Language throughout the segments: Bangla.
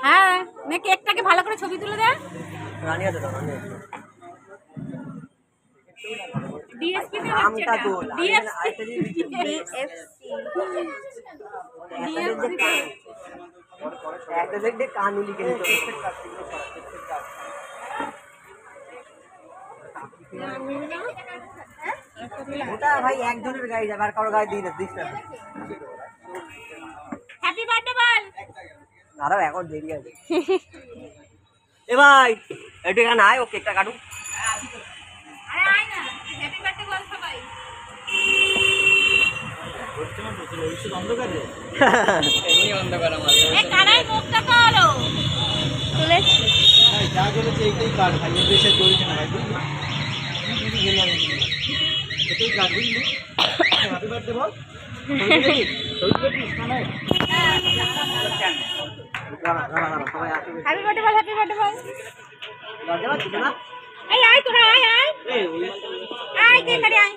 হ্যাঁ নে কেকটাকে ভালো করে ছবি তুলে দে। ডিএসপি তে হচ্ছে এটা ডিএসপি কানুলি কে ওটা ভাই একজনের গাড়ি যাবে আর কারো গাড়ি দিয়ে দিস না। হ্যাপি বার্থডে বল। আরে এখন দেরি আছে। এ ভাই একটু এখানে আয়, ও কেকটা কাটু। আরে আয় না, হ্যাপি বার্থডে বল সবাই। এমনি অন্ধকার আমার। এ কানাই মুখটা করো তুলেছি। ভাই যা বলেছে এইটাই কাট ভাই, এর বেশি চলছে না ভাই, বুঝলি? এটাই কাট বুঝলি? হ্যাপি বার্থডে বল। হ্যাপি বার্থডে বল, হ্যাপি বার্থডে বল। লজ্জা পাচ্ছিস না? এই আয় তোরা আয় আয় আয় কে করে আয়।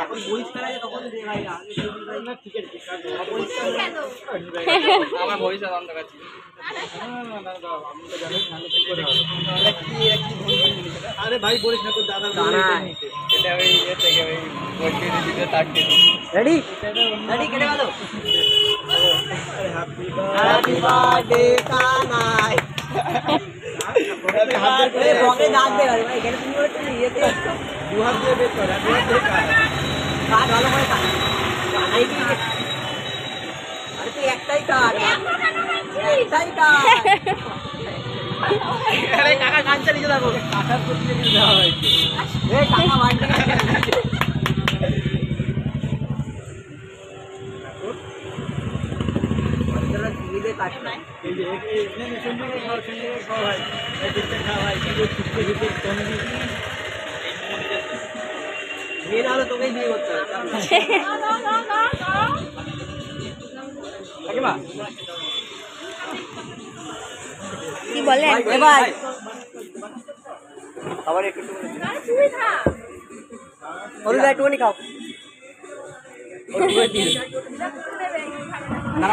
এখন পরিষ্কার আছে তখন দে ভাই, আগে না ঠিক আছে পরিষ্কার কেন আমার ভবিষ্যৎ অন্ধকার ছিল। আরে ভাই বলিস না, তোর দাদা এটা ওই ইয়ে থেকে ওই বসিয়ে দিতে তাকিয়ে রেডি রেডি কেটে গেল। Happy birthday Kanai. হাত দিয়ে বকে দাঁত দে ভাই, এখানে তুমি হচ্ছে ইয়েতে দু হাত দিয়ে বের কর। হ্যাপি বার্থডে কানাই, কাট ভালো করে কাট। কানাই কি আরে তুই একটাই কাট, একটাই কাট। আরে কাকা কান চালিয়ে যাবো, কাকার প্রতি দিয়ে দেওয়া হয়েছে। এই কাকা বাড়ি দিলে কাটনা এই যে এখানে সুন্দর খাওয়া, সুন্দর খাওয়া ভাই, এই দেখতে খাওয়া ভাই, কি ছুটতে ছুটতে কমবি মেয়ে না হলে তোকেই বিয়ে করতে হবে। কাকিমা কি বলেন ভাই আবার একটু তুই খা ওর ভাই একটুখানি খাও, ওর ভাই দিন না।